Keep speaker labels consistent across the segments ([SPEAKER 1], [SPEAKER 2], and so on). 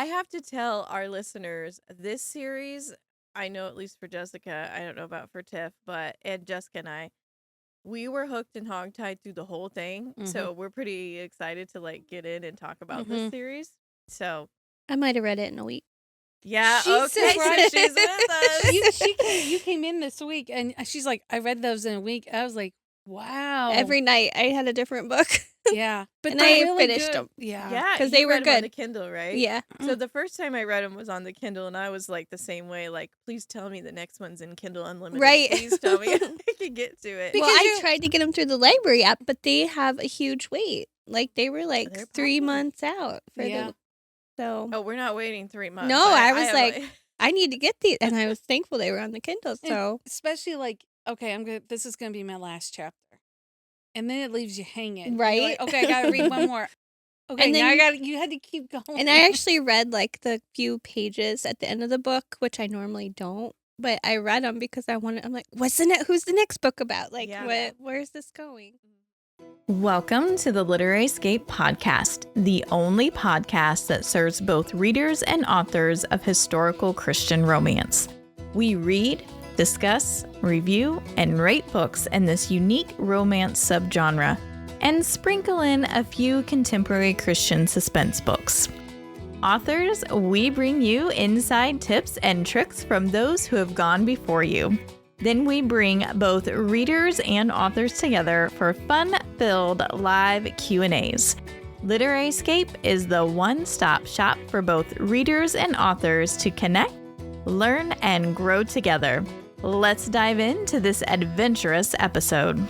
[SPEAKER 1] I have to tell our listeners, this series, I know at least for Jessica, I don't know about for Tiff, and Jessica and I, we were hooked and hogtied through the whole thing.
[SPEAKER 2] Mhm.
[SPEAKER 1] So we're pretty excited to like get in and talk about this
[SPEAKER 2] Mhm.
[SPEAKER 1] series. So
[SPEAKER 3] I might have read it in a week.
[SPEAKER 1] yeah,
[SPEAKER 2] She's
[SPEAKER 1] okay, so
[SPEAKER 2] surprised.
[SPEAKER 1] she's with us.
[SPEAKER 2] You came in this week, and she's like, I read those in a week. I was like, wow.
[SPEAKER 3] Every night I had a different book.
[SPEAKER 2] Yeah, but
[SPEAKER 3] And
[SPEAKER 2] they're
[SPEAKER 3] I
[SPEAKER 2] really
[SPEAKER 3] finished
[SPEAKER 2] good.
[SPEAKER 3] them.
[SPEAKER 1] Yeah,
[SPEAKER 3] 'Cause
[SPEAKER 1] you
[SPEAKER 3] they were
[SPEAKER 1] read 'em on
[SPEAKER 3] good.
[SPEAKER 1] the Kindle, right?
[SPEAKER 3] Yeah.
[SPEAKER 1] So the first time I read them was on the Kindle, and I was like the same way. Like, please tell me the next one's in Kindle Unlimited.
[SPEAKER 3] Right.
[SPEAKER 1] Please tell me I can get to it.
[SPEAKER 3] Well,
[SPEAKER 2] Because
[SPEAKER 3] I tried to get them through the library app, but they have a huge wait. Like they were like
[SPEAKER 1] They're
[SPEAKER 3] 3
[SPEAKER 1] popular.
[SPEAKER 3] months out for
[SPEAKER 2] Yeah.
[SPEAKER 3] so
[SPEAKER 1] Oh, we're not waiting 3 months.
[SPEAKER 3] No, I was
[SPEAKER 1] have,
[SPEAKER 3] like, I need to get these, and I was thankful they were on the Kindle.
[SPEAKER 2] And
[SPEAKER 3] So
[SPEAKER 2] especially like, okay, this is gonna be my last chapter, and then it leaves you hanging. You're
[SPEAKER 3] Right.
[SPEAKER 2] like, okay, I gotta read one more. Okay,
[SPEAKER 3] And
[SPEAKER 2] now
[SPEAKER 3] then-
[SPEAKER 2] you had to keep going.
[SPEAKER 3] and I actually read like the few pages at the end of the book, which I normally don't. But I read them because I'm like, who's the next book about? Like,
[SPEAKER 1] Yeah.
[SPEAKER 3] where's this going?
[SPEAKER 4] Welcome to the Literary Escape Podcast, the only podcast that serves both readers and authors of historical Christian romance. We read, discuss, review, and rate books in this unique romance subgenre, and sprinkle in a few contemporary Christian suspense books. Authors, we bring you inside tips and tricks from those who have gone before you. Then we bring both readers and authors together for fun-filled live Q&As. Literary Escape is the one-stop shop for both readers and authors to connect, learn, and grow together. Let's dive into this adventurous episode.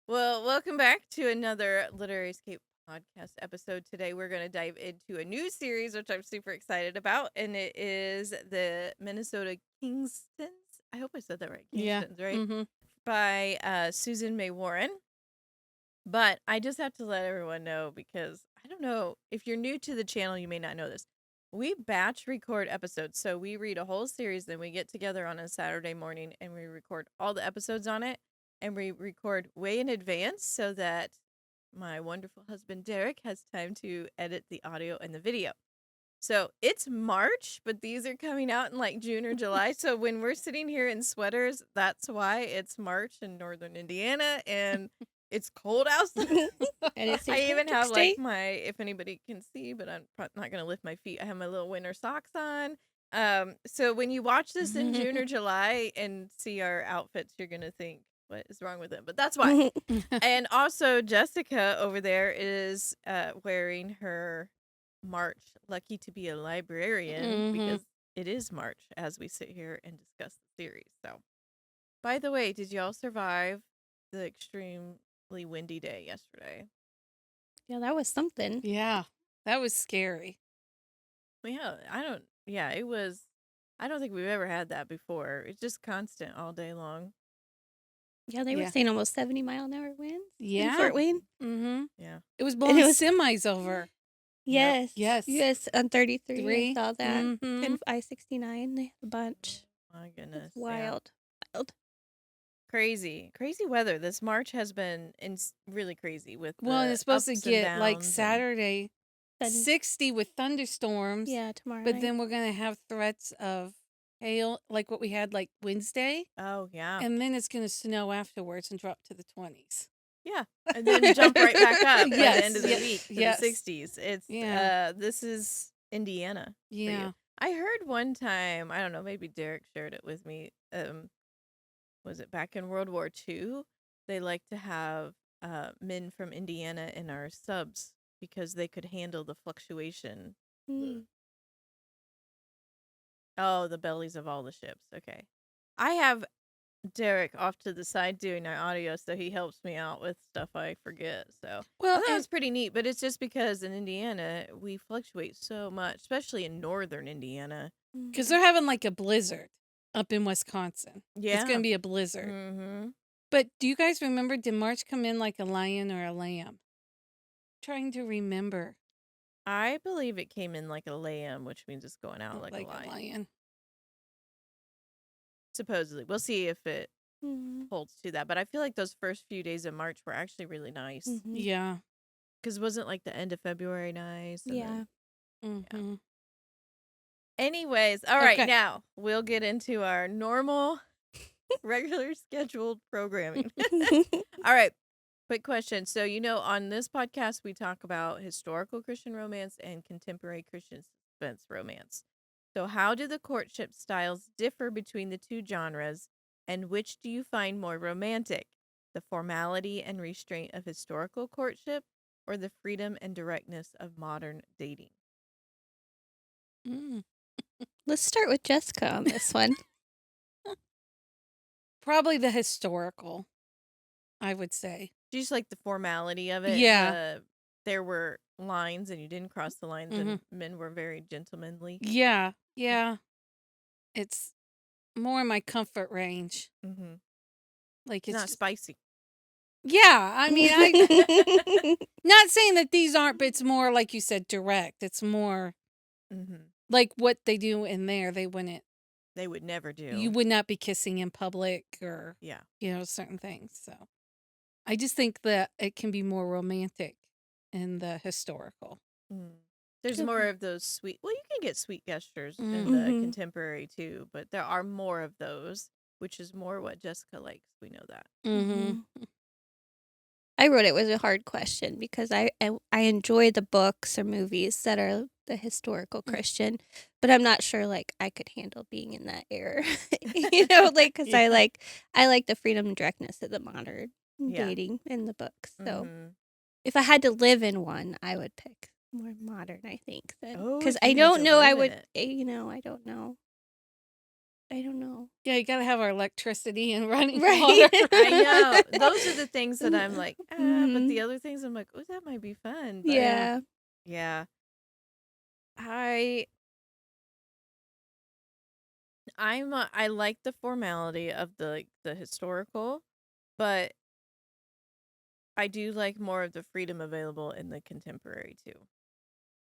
[SPEAKER 1] Well, welcome back to another Literary Escape podcast episode. Today we're going to dive into a new series, which I'm super excited about, and it is the Minnesota Kingstons. I hope I said that right. Kingstons, right?
[SPEAKER 2] Mm-hmm.
[SPEAKER 1] By Susan May Warren. But I just have to let everyone know, because I don't know, if you're new to the channel, you may not know this. We batch record episodes. So we read a whole series, then we get together on a Saturday morning and we record all the episodes on it. And we record way in advance so that my wonderful husband Derek has time to edit the audio and the video. So it's March, but these are coming out in like June or July. So when we're sitting here in sweaters, that's why it's March in northern Indiana and it's cold outside.
[SPEAKER 3] And it's
[SPEAKER 1] I even have
[SPEAKER 3] Day.
[SPEAKER 1] like my, if anybody can see, but I'm not going to lift my feet. I have my little winter socks on. So when you watch this in June or July and see our outfits, you're going to think, what is wrong with it? But that's why. And also Jessica over there is wearing her March Lucky to Be a Librarian because it is March as we sit here and discuss the series. So, by the way, did y'all survive the extremely windy day yesterday?
[SPEAKER 3] Yeah, that was something.
[SPEAKER 2] Yeah, that was scary.
[SPEAKER 1] Well, yeah, it was. I don't think we've ever had that before. It's just constant all day long.
[SPEAKER 3] Yeah, they were saying almost 70-mile-an-hour winds.
[SPEAKER 2] Yeah.
[SPEAKER 3] In Fort Wayne.
[SPEAKER 2] Mm-hmm.
[SPEAKER 1] Yeah.
[SPEAKER 2] It was blowing semis over.
[SPEAKER 3] Yes.
[SPEAKER 2] Yes.
[SPEAKER 3] Yes, on 33.
[SPEAKER 2] Three.
[SPEAKER 3] I saw that.
[SPEAKER 2] Mhm.
[SPEAKER 3] And I-69, they have a bunch.
[SPEAKER 1] My goodness.
[SPEAKER 3] It's wild. Wild.
[SPEAKER 1] Crazy weather. This March has been really crazy with
[SPEAKER 2] Well, and
[SPEAKER 1] the
[SPEAKER 2] it's supposed to
[SPEAKER 1] ups and
[SPEAKER 2] get like
[SPEAKER 1] downs and-
[SPEAKER 2] Saturday 60 with thunderstorms.
[SPEAKER 3] Yeah, tomorrow
[SPEAKER 2] But
[SPEAKER 3] night.
[SPEAKER 2] then we're going to have threats of hail, like what we had like Wednesday.
[SPEAKER 1] Oh, yeah.
[SPEAKER 2] And then it's going to snow afterwards and drop to the 20s.
[SPEAKER 1] Yeah. And then jump right back up by
[SPEAKER 2] Yes,
[SPEAKER 1] the end of the
[SPEAKER 2] yes,
[SPEAKER 1] week to
[SPEAKER 2] yes.
[SPEAKER 1] the 60s. It's this is Indiana. for you.
[SPEAKER 2] Yeah.
[SPEAKER 1] I heard one time, I don't know, maybe Derek shared it with me. Was it back in World War II? They like to have men from Indiana in our subs because they could handle the fluctuation. Oh, the bellies of all the ships. Okay. I have Derek off to the side doing our audio, so he helps me out with stuff I forget. So
[SPEAKER 2] Well,
[SPEAKER 1] that was pretty neat, but it's just because in Indiana we fluctuate so much, especially in northern Indiana.
[SPEAKER 2] because they're having like a blizzard up in Wisconsin.
[SPEAKER 1] Yeah.
[SPEAKER 2] It's going to be a blizzard.
[SPEAKER 1] Mm-hmm.
[SPEAKER 2] But do you guys remember, did March come in like a lion or a lamb? Trying to remember.
[SPEAKER 1] I believe it came in like a lamb, which means it's going out like a lion. Supposedly. We'll see if it holds to that. But I feel like those first few days of March were actually really nice.
[SPEAKER 2] Yeah.
[SPEAKER 1] Because wasn't like the end of February nice? And
[SPEAKER 3] Yeah.
[SPEAKER 1] then,
[SPEAKER 2] Mm-hmm.
[SPEAKER 1] anyways, all right,
[SPEAKER 2] Okay.
[SPEAKER 1] now we'll get into our normal, regular scheduled programming. All right, quick question. So, on this podcast, we talk about historical Christian romance and contemporary Christian suspense romance. So, how do the courtship styles differ between the two genres, and which do you find more romantic? The formality and restraint of historical courtship, or the freedom and directness of modern dating?
[SPEAKER 2] Mm.
[SPEAKER 3] Let's start with Jessica on this one.
[SPEAKER 2] Probably the historical, I would say.
[SPEAKER 1] Do you just like the formality of it?
[SPEAKER 2] Yeah.
[SPEAKER 1] There were lines and you didn't cross the lines,
[SPEAKER 2] Mm-hmm.
[SPEAKER 1] and men were very gentlemanly.
[SPEAKER 2] Yeah. Yeah. It's more in my comfort range.
[SPEAKER 1] Mm-hmm.
[SPEAKER 2] Like, it's
[SPEAKER 1] Not
[SPEAKER 2] just,
[SPEAKER 1] spicy.
[SPEAKER 2] yeah. I mean, I not saying that these aren't, but it's more like you said, direct. It's more
[SPEAKER 1] Mm-hmm.
[SPEAKER 2] like what they do in there. They wouldn't.
[SPEAKER 1] They would never do.
[SPEAKER 2] You would not be kissing in public or
[SPEAKER 1] Yeah.
[SPEAKER 2] certain things. So I just think that it can be more romantic in the historical.
[SPEAKER 1] Mm. There's
[SPEAKER 3] Good
[SPEAKER 1] more
[SPEAKER 3] point.
[SPEAKER 1] of those sweet. Well, you can get sweet gestures in
[SPEAKER 2] Mhm.
[SPEAKER 1] the
[SPEAKER 3] Mhm.
[SPEAKER 1] contemporary too, but there are more of those, which is more what Jessica likes. We know that.
[SPEAKER 2] Mm-hmm.
[SPEAKER 3] I wrote it was a hard question because I enjoy the books or movies that are the historical Christian, but I'm not sure like I could handle being in that era, because
[SPEAKER 1] Yeah.
[SPEAKER 3] I like the freedom and directness of the modern
[SPEAKER 1] Yeah.
[SPEAKER 3] dating in the books. So
[SPEAKER 1] Mhm.
[SPEAKER 3] if I had to live in one, I would pick more modern. I think
[SPEAKER 1] Oh,
[SPEAKER 3] because
[SPEAKER 1] if
[SPEAKER 3] I
[SPEAKER 1] you had
[SPEAKER 3] don't
[SPEAKER 1] to
[SPEAKER 3] know. I
[SPEAKER 1] live in
[SPEAKER 3] would.
[SPEAKER 1] it.
[SPEAKER 3] I don't know. I don't know.
[SPEAKER 2] Yeah, you gotta have our electricity and running
[SPEAKER 3] Right.
[SPEAKER 2] water.
[SPEAKER 1] I know. Those are the things that I'm like, but
[SPEAKER 3] Mhm.
[SPEAKER 1] the other things I'm like, oh, that might be fun. But
[SPEAKER 3] Yeah.
[SPEAKER 1] yeah. I like the formality of the historical, but I do like more of the freedom available in the contemporary too.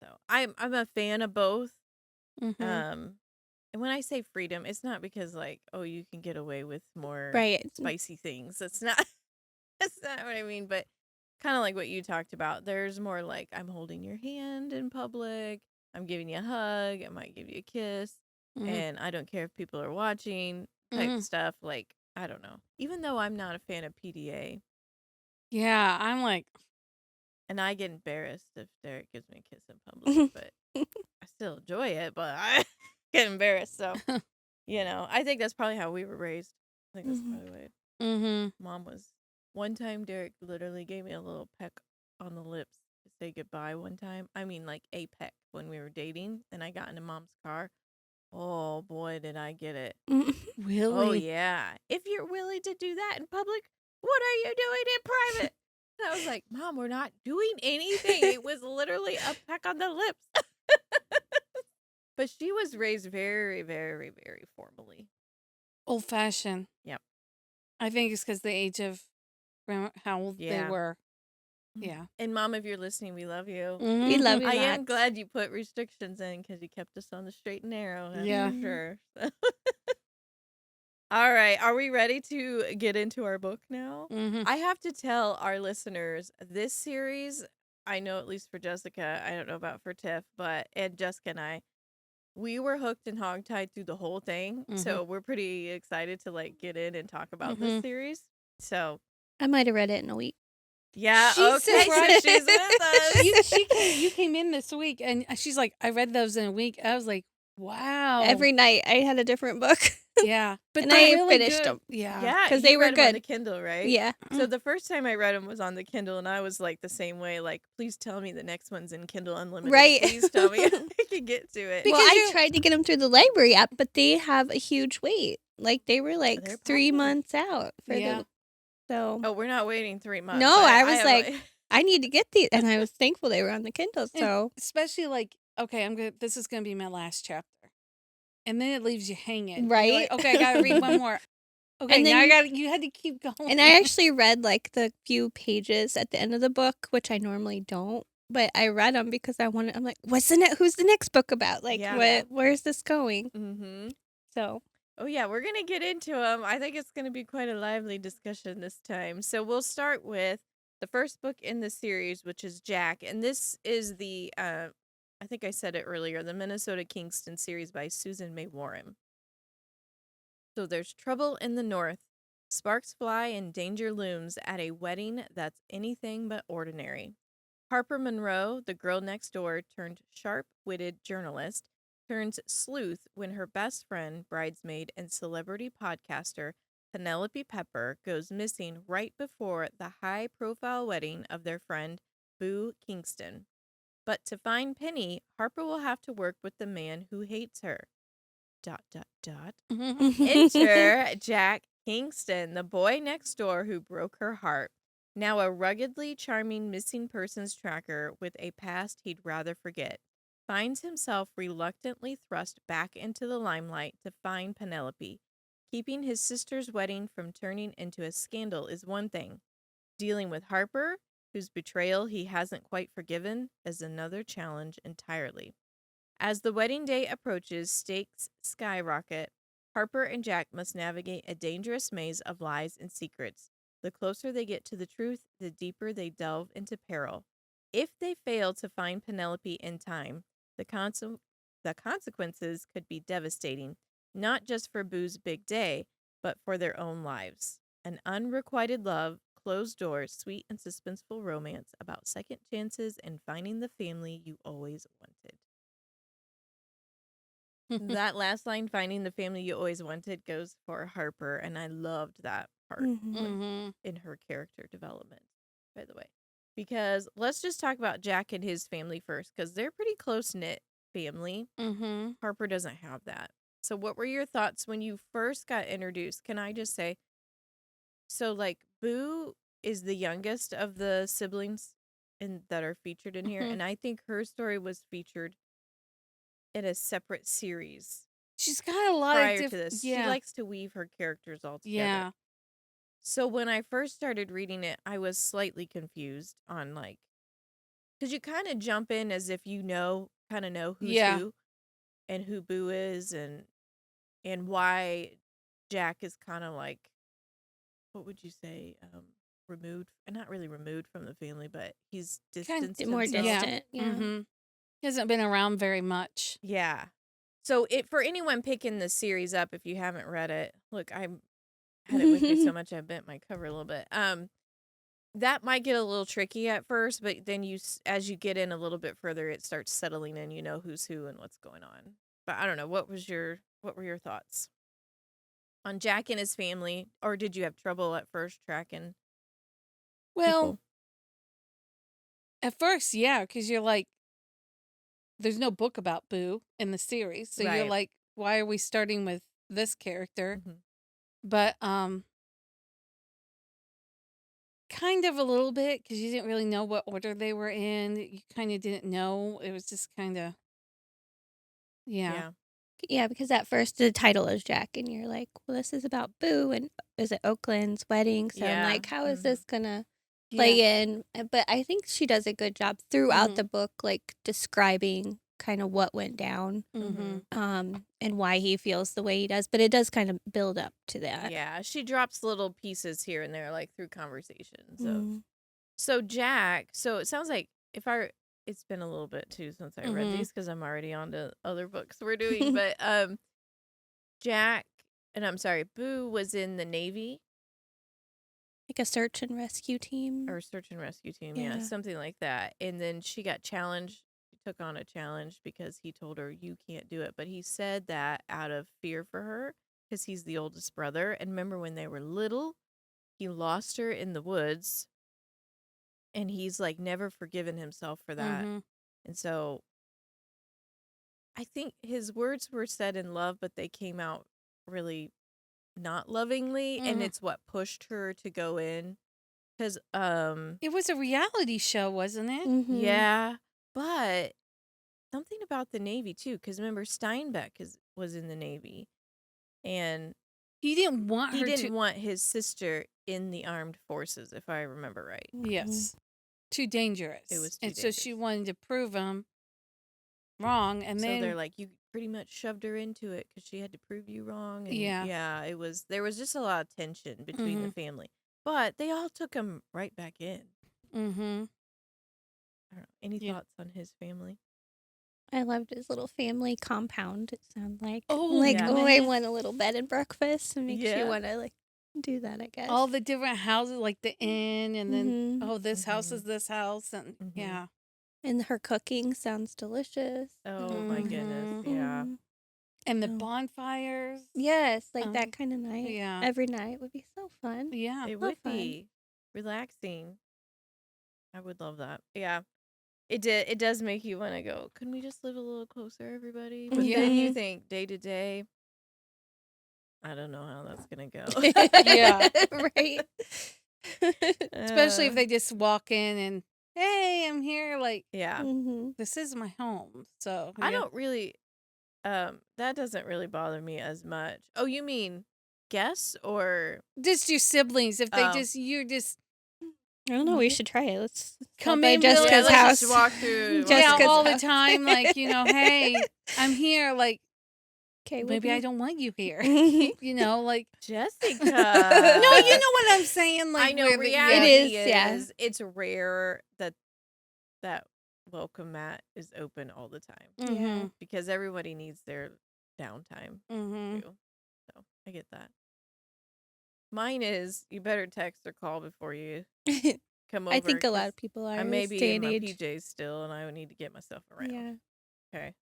[SPEAKER 1] So I'm a fan of both.
[SPEAKER 2] Mm-hmm.
[SPEAKER 1] And when I say freedom, it's not because like, oh, you can get away with more
[SPEAKER 3] Right.
[SPEAKER 1] spicy things. That's not that's not what I mean, but kind of like what you talked about. There's more like I'm holding your hand in public. I'm giving you a hug. I might give you a kiss.
[SPEAKER 2] Mm-hmm.
[SPEAKER 1] And I don't care if people are watching type
[SPEAKER 2] Mm-hmm.
[SPEAKER 1] stuff. Like, I don't know. Even though I'm not a fan of PDA,
[SPEAKER 2] Yeah, I'm like,
[SPEAKER 1] and I get embarrassed if Derek gives me a kiss in public, but I still enjoy it, but I get embarrassed. So, I think that's probably how we were raised. I think that's probably what
[SPEAKER 2] mm-hmm.
[SPEAKER 1] mom was. One time, Derek literally gave me a little peck on the lips to say goodbye one time. I mean, like a peck when we were dating, and I got into mom's car. Oh, boy, did I get it.
[SPEAKER 2] Really?
[SPEAKER 1] Oh, yeah. If you're willing to do that in public, what are you doing in private? And I was like, Mom, we're not doing anything. It was literally a peck on the lips. But she was raised very, very, very formally.
[SPEAKER 2] Old fashioned.
[SPEAKER 1] Yep.
[SPEAKER 2] I think it's because the age of how old they
[SPEAKER 1] Yeah.
[SPEAKER 2] were. Yeah.
[SPEAKER 1] And Mom, if you're listening, we love you.
[SPEAKER 2] Mm-hmm.
[SPEAKER 3] We love you.
[SPEAKER 1] I am
[SPEAKER 3] lots.
[SPEAKER 1] glad you put restrictions in because you kept us on the straight and narrow. That's
[SPEAKER 2] Yeah.
[SPEAKER 1] for sure. All right. Are we ready to get into our book now?
[SPEAKER 2] Mm-hmm.
[SPEAKER 1] I have to tell our listeners this series, I know at least for Jessica, I don't know about for Tiff, and Jessica and I, we were hooked and hogtied through the whole thing.
[SPEAKER 2] Mhm.
[SPEAKER 1] So we're pretty excited to like get in and talk about
[SPEAKER 2] Mhm.
[SPEAKER 1] this series. So
[SPEAKER 3] I might have read it in a week.
[SPEAKER 1] yeah,
[SPEAKER 2] She's
[SPEAKER 1] okay, so
[SPEAKER 2] surprised.
[SPEAKER 1] she's with us.
[SPEAKER 2] You came in this week and she's like, I read those in a week. I was like, wow.
[SPEAKER 3] Every night I had a different book.
[SPEAKER 2] Yeah. But
[SPEAKER 3] And
[SPEAKER 2] they're
[SPEAKER 3] I
[SPEAKER 2] really
[SPEAKER 3] finished
[SPEAKER 2] good.
[SPEAKER 3] them.
[SPEAKER 2] Yeah.
[SPEAKER 1] Yeah,
[SPEAKER 3] 'Cause they
[SPEAKER 1] you
[SPEAKER 3] were
[SPEAKER 1] read 'em on
[SPEAKER 3] good.
[SPEAKER 1] the Kindle, right?
[SPEAKER 3] Yeah.
[SPEAKER 1] So the first time I read them was on the Kindle, and I was like the same way. Like, please tell me the next one's in Kindle Unlimited.
[SPEAKER 3] Right.
[SPEAKER 1] Please tell me I can get to it.
[SPEAKER 2] Because
[SPEAKER 3] Well, I
[SPEAKER 2] you-
[SPEAKER 3] tried to get them through the library app, but they have a huge wait. Like they were like
[SPEAKER 1] They're
[SPEAKER 3] 3
[SPEAKER 1] popular.
[SPEAKER 3] months out for
[SPEAKER 2] Yeah.
[SPEAKER 3] so
[SPEAKER 1] Oh, we're not waiting 3 months.
[SPEAKER 3] No, I was
[SPEAKER 1] have,
[SPEAKER 3] like- I need to get these, and I was thankful they were on the Kindle.
[SPEAKER 2] And
[SPEAKER 3] So
[SPEAKER 2] especially like, okay, this is gonna be my last chapter. And then it leaves you hanging. You're
[SPEAKER 3] Right.
[SPEAKER 2] like, okay, I gotta read one more. Okay,
[SPEAKER 3] And then
[SPEAKER 2] now you had to keep going.
[SPEAKER 3] and I actually read like the few pages at the end of the book, which I normally don't. But I read them because I'm like, who's the next book about? Like,
[SPEAKER 1] Yeah.
[SPEAKER 3] where's this going?
[SPEAKER 1] Mm-hmm.
[SPEAKER 3] So
[SPEAKER 1] Oh, yeah, we're going to get into them. I think it's going to be quite a lively discussion this time. So we'll start with the first book in the series, which is Jack, and this is the I think I said it earlier, the Minnesota Kingstons series by Susan May Warren. So there's trouble in the north. Sparks fly and danger looms at a wedding that's anything but ordinary. Harper Monroe, the girl next door turned sharp-witted journalist, turns sleuth when her best friend, bridesmaid, and celebrity podcaster Penelope Pepper goes missing right before the high-profile wedding of their friend Boo Kingston. But to find Penny, Harper will have to work with the man who hates her. ... Enter Jack Kingston, the boy next door who broke her heart. Now a ruggedly charming missing persons tracker with a past he'd rather forget, finds himself reluctantly thrust back into the limelight to find Penelope. Keeping his sister's wedding from turning into a scandal is one thing. Dealing with Harper, whose betrayal he hasn't quite forgiven, is another challenge entirely. As the wedding day approaches, stakes skyrocket. Harper and Jack must navigate a dangerous maze of lies and secrets. The closer they get to the truth, the deeper they delve into peril. If they fail to find Penelope in time, the consequences could be devastating, not just for Boo's big day, but for their own lives. An unrequited love, closed doors, sweet and suspenseful romance about second chances and finding the family you always wanted. That last line, finding the family you always wanted, goes for Harper, and I loved that part in her character development, by the way. Because let's just talk about Jack and his family first, because they're pretty close-knit family. Harper doesn't have that. So what were your thoughts when you first got introduced? Can I just say, so like Boo is the youngest of the siblings that are featured in here, and I think her story was featured in a separate series
[SPEAKER 2] She's got a lot
[SPEAKER 1] prior
[SPEAKER 2] of
[SPEAKER 1] to
[SPEAKER 2] different.
[SPEAKER 1] this.
[SPEAKER 2] Yeah.
[SPEAKER 1] She likes to weave her characters all together.
[SPEAKER 2] Yeah.
[SPEAKER 1] So when I first started reading it, I was slightly confused on like, because you kind of jump in as if you kind of know who's who and who Boo is and why Jack is kind of like, what would you say, removed, not really removed from the family, but he's distanced
[SPEAKER 3] more
[SPEAKER 1] himself.
[SPEAKER 3] distant. Yeah.
[SPEAKER 2] He hasn't been around very much.
[SPEAKER 1] Yeah. So for anyone picking this series up, if you haven't read it, look, I had it with me so much I bent my cover a little bit. That might get a little tricky at first, but then as you get in a little bit further, it starts settling in. You know who's who and what's going on. But I don't know. What were your thoughts on Jack and his family, or did you have trouble at first tracking?
[SPEAKER 2] Well,
[SPEAKER 1] people?
[SPEAKER 2] At first, yeah, because you're like, there's no book about Boo in the series, so you're
[SPEAKER 1] Right.
[SPEAKER 2] like, why are we starting with this character?
[SPEAKER 1] Mhm.
[SPEAKER 2] But kind of a little bit, because you didn't really know what order they were in. You kind of didn't know. It was just kind of, yeah.
[SPEAKER 3] Yeah, because at first the title is Jack, and you're like, well, this is about Boo, and is it Oakland's wedding? So I'm
[SPEAKER 1] Yeah.
[SPEAKER 3] like, how is this gonna
[SPEAKER 2] Yeah.
[SPEAKER 3] play in? But I think she does a good job throughout
[SPEAKER 2] Mhm.
[SPEAKER 3] the book, like describing kind of what went down, and why he feels the way he does. But it does kind of build up to that.
[SPEAKER 1] Yeah, she drops little pieces here and there, like through conversations of.
[SPEAKER 3] Mm.
[SPEAKER 1] So Jack, so it sounds like it's been a little bit too since I read these because I'm already on to other books we're doing. But Jack, and I'm sorry, Boo was in the Navy
[SPEAKER 3] Like a search and rescue team.
[SPEAKER 1] or search and rescue team, yeah,
[SPEAKER 3] Yeah.
[SPEAKER 1] something like that. And then she got challenged. She took on a challenge because he told her you can't do it. But he said that out of fear for her because he's the oldest brother. And remember when they were little, he lost her in the woods. And he's like never forgiven himself for that. And so I think his words were said in love, but they came out really not lovingly. And it's what pushed her to go in. Because,
[SPEAKER 2] It was a reality show, wasn't it?
[SPEAKER 1] yeah, but something about the Navy too. Because remember, Steinbeck was in the Navy. And
[SPEAKER 2] He didn't want
[SPEAKER 1] he
[SPEAKER 2] her
[SPEAKER 1] didn't
[SPEAKER 2] to.
[SPEAKER 1] want his sister in the armed forces, if I remember right.
[SPEAKER 2] Yes. Too dangerous.
[SPEAKER 1] It was too
[SPEAKER 2] And so she
[SPEAKER 1] dangerous.
[SPEAKER 2] wanted to prove him wrong. And
[SPEAKER 1] So
[SPEAKER 2] then
[SPEAKER 1] they're like, you pretty much shoved her into it because she had to prove you wrong. And
[SPEAKER 2] Yeah.
[SPEAKER 1] there was just a lot of tension between the family. But they all took him right back in.
[SPEAKER 2] Mm-hmm.
[SPEAKER 1] I don't know. Any
[SPEAKER 2] Yeah.
[SPEAKER 1] thoughts on his family?
[SPEAKER 3] I loved his little family compound. It sounded like
[SPEAKER 2] Oh,
[SPEAKER 1] yeah.
[SPEAKER 3] I
[SPEAKER 2] man.
[SPEAKER 3] want a little bed and breakfast. It makes
[SPEAKER 1] Yeah.
[SPEAKER 3] you want to like do that, I guess.
[SPEAKER 2] All the different houses, like the inn, and then,
[SPEAKER 3] Mhm.
[SPEAKER 2] this house
[SPEAKER 1] Mhm.
[SPEAKER 2] is this house. And
[SPEAKER 1] Mhm.
[SPEAKER 2] yeah.
[SPEAKER 3] And her cooking sounds delicious.
[SPEAKER 1] Oh my goodness.
[SPEAKER 2] Mhm.
[SPEAKER 1] Yeah.
[SPEAKER 3] Mhm.
[SPEAKER 2] And the
[SPEAKER 3] Oh.
[SPEAKER 2] bonfires.
[SPEAKER 3] Yes, like that
[SPEAKER 2] Um,
[SPEAKER 3] kind of night.
[SPEAKER 2] yeah.
[SPEAKER 3] Every night would be so fun.
[SPEAKER 2] Yeah.
[SPEAKER 1] It
[SPEAKER 3] So
[SPEAKER 1] would
[SPEAKER 3] fun.
[SPEAKER 1] be relaxing. I would love that. Yeah. It does make you want to go, can we just live a little closer, everybody? But then you
[SPEAKER 3] Mhm.
[SPEAKER 1] think day to day, I don't know how that's gonna go.
[SPEAKER 2] Yeah.
[SPEAKER 3] Right.
[SPEAKER 2] Especially if
[SPEAKER 1] Uh,
[SPEAKER 2] they just walk in and, hey, I'm here. Like,
[SPEAKER 1] yeah.
[SPEAKER 3] Mhm.
[SPEAKER 2] this is my home. So,
[SPEAKER 1] I
[SPEAKER 2] yeah.
[SPEAKER 1] don't really that doesn't really bother me as much. Oh, you mean guests or
[SPEAKER 2] Just your siblings. If they
[SPEAKER 1] oh.
[SPEAKER 2] you're just
[SPEAKER 3] I don't know. We
[SPEAKER 2] Yeah.
[SPEAKER 3] should try it. Let's
[SPEAKER 2] come
[SPEAKER 3] stop by
[SPEAKER 2] in,
[SPEAKER 3] Jessica's
[SPEAKER 1] Yeah, let's
[SPEAKER 3] house.
[SPEAKER 1] just walk through.
[SPEAKER 2] yeah,
[SPEAKER 3] Jessica's
[SPEAKER 2] all the
[SPEAKER 3] house.
[SPEAKER 2] time. Like, hey, I'm here. Like,
[SPEAKER 3] Okay,
[SPEAKER 2] maybe I don't want you here.
[SPEAKER 3] Mhm.
[SPEAKER 2] Like,
[SPEAKER 1] Jessica.
[SPEAKER 2] no, you know what I'm saying. Like,
[SPEAKER 1] I know
[SPEAKER 2] where
[SPEAKER 1] reality
[SPEAKER 3] is, yeah.
[SPEAKER 1] is it's rare that welcome mat is open all the time
[SPEAKER 2] Mm-hmm.
[SPEAKER 1] because everybody needs their downtime
[SPEAKER 2] Mm-hmm.
[SPEAKER 1] too. So I get that. Mine is you better text or call before you come over.
[SPEAKER 3] I think a lot
[SPEAKER 1] 'cause
[SPEAKER 3] of people are
[SPEAKER 1] I
[SPEAKER 3] in
[SPEAKER 1] may
[SPEAKER 3] this
[SPEAKER 1] be
[SPEAKER 3] day
[SPEAKER 1] in
[SPEAKER 3] and
[SPEAKER 1] my
[SPEAKER 3] age.
[SPEAKER 1] PJs still, and I would need to get myself around.
[SPEAKER 3] Yeah.
[SPEAKER 1] Okay.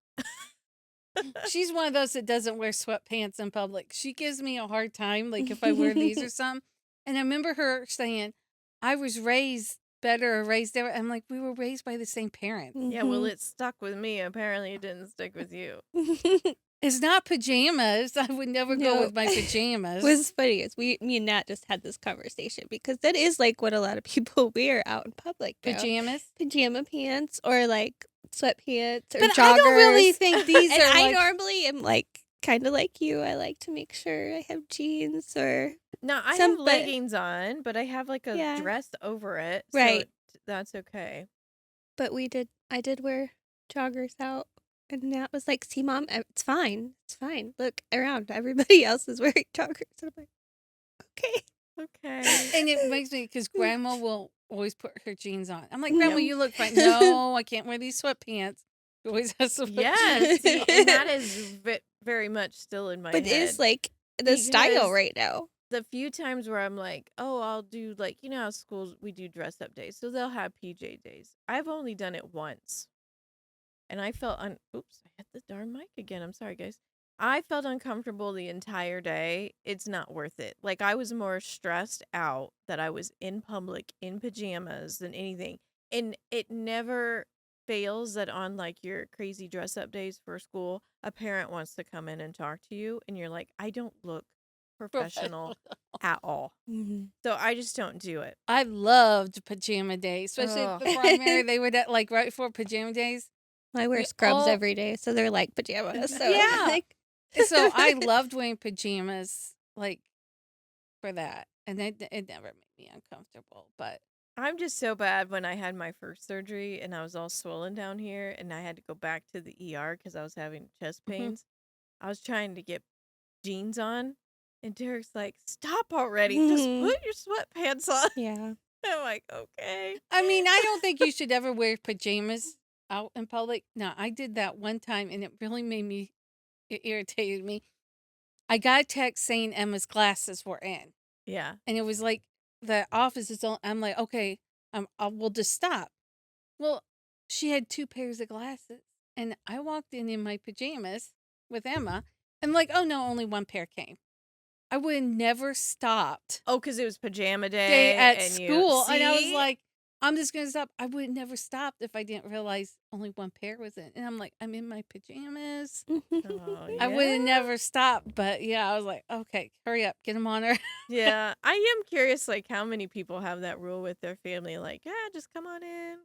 [SPEAKER 2] She's one of those that doesn't wear sweatpants in public. She gives me a hard time, like if I wear these or something. And I remember her saying, I was raised better or raised there. I'm like, we were raised by the same parents.
[SPEAKER 1] Yeah, well, it stuck with me. Apparently, it didn't stick with you.
[SPEAKER 2] It's not pajamas. I would never go
[SPEAKER 3] No.
[SPEAKER 2] with my pajamas.
[SPEAKER 3] What's funny is me and Nat just had this conversation because that is like what a lot of people wear out in public now.
[SPEAKER 2] Pajamas?
[SPEAKER 3] Pajama pants or like sweatpants or
[SPEAKER 2] But
[SPEAKER 3] joggers.
[SPEAKER 2] I don't really think these
[SPEAKER 3] and
[SPEAKER 2] are
[SPEAKER 3] I
[SPEAKER 2] like...
[SPEAKER 3] normally am like kind of like you. I like to make sure I have jeans or
[SPEAKER 1] No, I
[SPEAKER 3] Some-
[SPEAKER 1] have
[SPEAKER 3] but-
[SPEAKER 1] leggings on, but I have like a
[SPEAKER 3] Yeah.
[SPEAKER 1] dress over it.
[SPEAKER 3] Right.
[SPEAKER 1] So that's okay.
[SPEAKER 3] but I did wear joggers out. And Nat was like, see, Mom, it's fine. It's fine. Look around. Everybody else is wearing joggers. And I'm like, okay.
[SPEAKER 1] Okay.
[SPEAKER 2] And it makes me, because Grandma will always put her jeans on. I'm like, Grandma,
[SPEAKER 3] Yep.
[SPEAKER 2] you look fine. No, I can't wear these sweatpants. She always has to put
[SPEAKER 1] Yes, see,
[SPEAKER 2] jeans on.
[SPEAKER 1] and that is very much still in my
[SPEAKER 3] But
[SPEAKER 1] head.
[SPEAKER 3] it's like the style
[SPEAKER 1] Because
[SPEAKER 3] right now.
[SPEAKER 1] the few times where I'm like, oh, I'll do like, you know how schools we do dress up days. So they'll have PJ days. I've only done it once. And I felt oops, I hit the darn mic again. I'm sorry, guys. I felt uncomfortable the entire day. It's not worth it. Like I was more stressed out that I was in public in pajamas than anything. And it never fails that on like your crazy dress up days for school, a parent wants to come in and talk to you and you're like, I don't look professional at all.
[SPEAKER 3] Mm-hmm.
[SPEAKER 1] So I just don't do it.
[SPEAKER 2] I loved pajama days, especially at
[SPEAKER 1] Ugh.
[SPEAKER 2] the primary. They would like right before pajama days.
[SPEAKER 3] I wear
[SPEAKER 2] We
[SPEAKER 3] scrubs
[SPEAKER 2] all-
[SPEAKER 3] every day, so they're like pajamas. So
[SPEAKER 2] Yeah.
[SPEAKER 3] like,
[SPEAKER 2] So I loved wearing pajamas like for that, and it never made me uncomfortable. But
[SPEAKER 1] I'm just so bad when I had my first surgery and I was all swollen down here and I had to go back to the ER because I was having chest
[SPEAKER 2] Mhm.
[SPEAKER 1] pains. I was trying to get jeans on and Derek's like, stop already. Just put your sweatpants on.
[SPEAKER 3] yeah.
[SPEAKER 1] I'm like, okay.
[SPEAKER 2] I mean, I don't think you should ever wear pajamas out in public. No, I did that one time, and it really made me. It irritated me. I got a text saying Emma's glasses were in.
[SPEAKER 1] Yeah.
[SPEAKER 2] And it was like the office is on. I'm like, okay, we'll just stop. Well, she had 2 pairs of glasses, and I walked in my pajamas with Emma. And like, oh no, only 1 pair came. I would have never stopped
[SPEAKER 1] Oh, because it was pajama
[SPEAKER 2] day
[SPEAKER 1] day
[SPEAKER 2] at
[SPEAKER 1] and
[SPEAKER 2] school, and I was
[SPEAKER 1] See?
[SPEAKER 2] like, I'm just gonna stop. I would have never stopped if I didn't realize only 1 pair was in. And I'm like, I'm in my pajamas.
[SPEAKER 1] Oh,
[SPEAKER 2] I would have
[SPEAKER 1] yeah.
[SPEAKER 2] never stopped, but yeah, I was like, okay, hurry up, get them on her.
[SPEAKER 1] Yeah. I am curious, like, how many people have that rule with their family? Like, yeah, just come on in.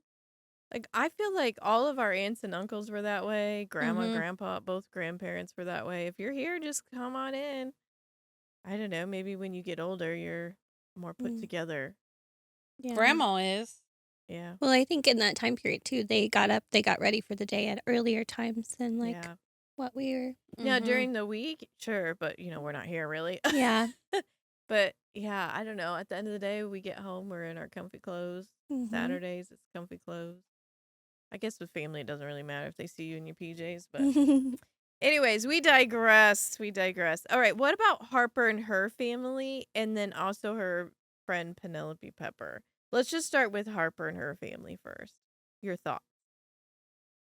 [SPEAKER 1] Like, I feel like all of our aunts and uncles were that way. Grandma,
[SPEAKER 2] Mhm.
[SPEAKER 1] grandpa, both grandparents were that way. If you're here, just come on in. I don't know. Maybe when you get older, you're more put
[SPEAKER 3] Mm.
[SPEAKER 1] together.
[SPEAKER 3] Yeah.
[SPEAKER 2] Grandma is.
[SPEAKER 1] Yeah.
[SPEAKER 3] Well, I think in that time period too, they got up, they got ready for the day at earlier times than like
[SPEAKER 1] Yeah.
[SPEAKER 3] what we were.
[SPEAKER 1] Now,
[SPEAKER 2] Mhm.
[SPEAKER 1] during the week, sure, but, we're not here really.
[SPEAKER 3] Yeah.
[SPEAKER 1] But yeah, I don't know. At the end of the day, we get home, we're in our comfy clothes.
[SPEAKER 3] Mhm.
[SPEAKER 1] Saturdays, it's comfy clothes. I guess with family, it doesn't really matter if they see you in your PJs. But anyways, we digress. We digress. All right. What about Harper and her family, and then also her friend Penelope Pepper? Let's just start with Harper and her family first. Your thoughts?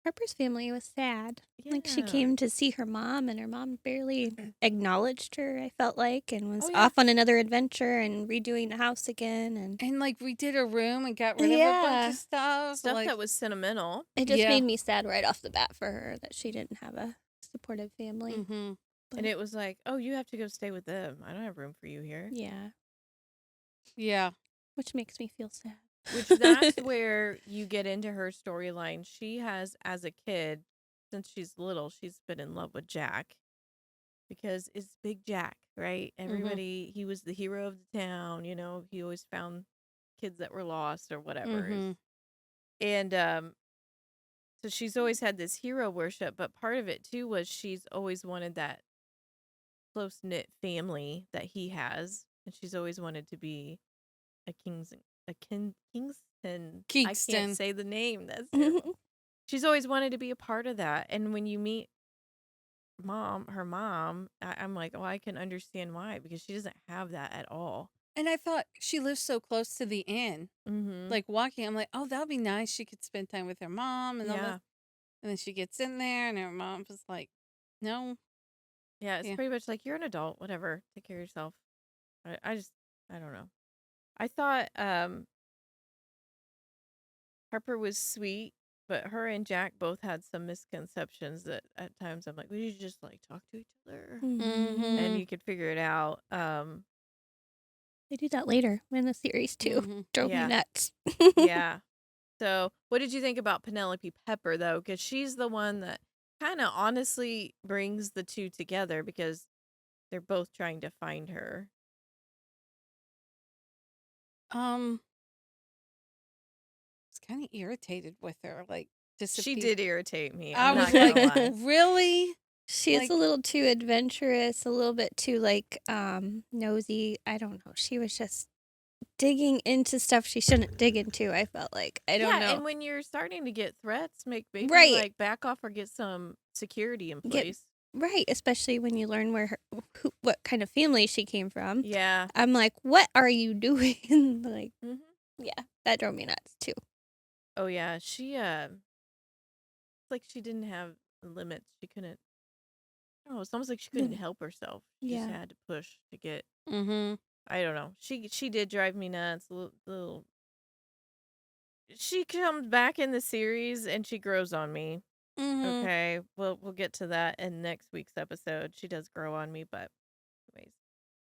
[SPEAKER 3] Harper's family was sad. Like, she
[SPEAKER 1] Yeah.
[SPEAKER 3] came to see her mom, and her mom barely acknowledged her, I felt like, and was
[SPEAKER 1] Oh, yeah.
[SPEAKER 3] off on another adventure and redoing the house again. And
[SPEAKER 2] And like redid her room and got rid of a bunch
[SPEAKER 3] Yeah.
[SPEAKER 2] of stuff.
[SPEAKER 1] Stuff
[SPEAKER 2] like,
[SPEAKER 1] that was sentimental.
[SPEAKER 3] it just
[SPEAKER 2] Yeah.
[SPEAKER 3] made me sad right off the bat for her that she didn't have a supportive family.
[SPEAKER 2] mm-hmm.
[SPEAKER 1] And it was like, oh, you have to go stay with them. I don't have room for you here.
[SPEAKER 3] Yeah,
[SPEAKER 2] Yeah.
[SPEAKER 3] which makes me feel sad.
[SPEAKER 1] Which that's where you get into her storyline. She has, as a kid, since she's little, she's been in love with Jack because it's Big Jack, right? Everybody, he was the hero of the town. You know, he always found kids that were lost or whatever.
[SPEAKER 2] Mm-hmm.
[SPEAKER 1] And so she's always had this hero worship, but part of it too was she's always wanted that close knit family that he has, and she's always wanted to be a Kingston. I
[SPEAKER 2] Kingston.
[SPEAKER 1] can't say the name. That's terrible. She's always wanted to be a part of that, and when you meet her mom, I'm like, oh, I can understand why, because she doesn't have that at all.
[SPEAKER 2] And I thought she lived so close to the inn.
[SPEAKER 1] Mm-hmm.
[SPEAKER 2] Like walking, I'm like, oh, that'd be nice. She could spend time with her mom and all
[SPEAKER 1] Yeah,
[SPEAKER 2] this. And then she gets in there and her mom's just like, no.
[SPEAKER 1] yeah. It's
[SPEAKER 2] Yeah.
[SPEAKER 1] pretty much like, you're an adult. Whatever. Take care of yourself. I don't know. I thought Harper was sweet, but her and Jack both had some misconceptions that at times I'm like, we should just like talk to each other
[SPEAKER 2] Mm-hmm.
[SPEAKER 1] and you could figure it out.
[SPEAKER 3] They do that later in the series too.
[SPEAKER 2] Mhm.
[SPEAKER 3] Drove
[SPEAKER 1] Yeah.
[SPEAKER 3] me nuts.
[SPEAKER 1] Yeah. So, what did you think about Penelope Pepper though? Because she's the one that kind of honestly brings the two together because they're both trying to find her.
[SPEAKER 2] I was kind of irritated with her. Like,
[SPEAKER 1] She
[SPEAKER 2] disappear.
[SPEAKER 1] did irritate me.
[SPEAKER 2] I
[SPEAKER 1] I'm
[SPEAKER 2] was
[SPEAKER 1] not
[SPEAKER 2] like,
[SPEAKER 1] gonna lie.
[SPEAKER 2] really?
[SPEAKER 3] She is
[SPEAKER 2] Like-
[SPEAKER 3] a little too adventurous, a little bit too like nosy. I don't know. She was just digging into stuff she shouldn't dig into, I felt like. I don't know.
[SPEAKER 1] And when you're starting to get threats, maybe
[SPEAKER 3] Right.
[SPEAKER 1] like back off or get some security in place.
[SPEAKER 3] Right, especially when you learn what kind of family she came from.
[SPEAKER 1] Yeah.
[SPEAKER 3] I'm like, what are you doing? Like,
[SPEAKER 1] Mm-hmm.
[SPEAKER 3] yeah, that drove me nuts too.
[SPEAKER 1] Oh yeah, she it's like she didn't have limits. She couldn't. Oh, it's almost like she couldn't help herself. She just
[SPEAKER 3] Yeah.
[SPEAKER 1] had to push to get.
[SPEAKER 2] Mm-hmm.
[SPEAKER 1] I don't know. She did drive me nuts. Little. She comes back in the series and she grows on me.
[SPEAKER 2] Mm-hmm.
[SPEAKER 1] Okay, we'll get to that in next week's episode. She does grow on me, but anyways,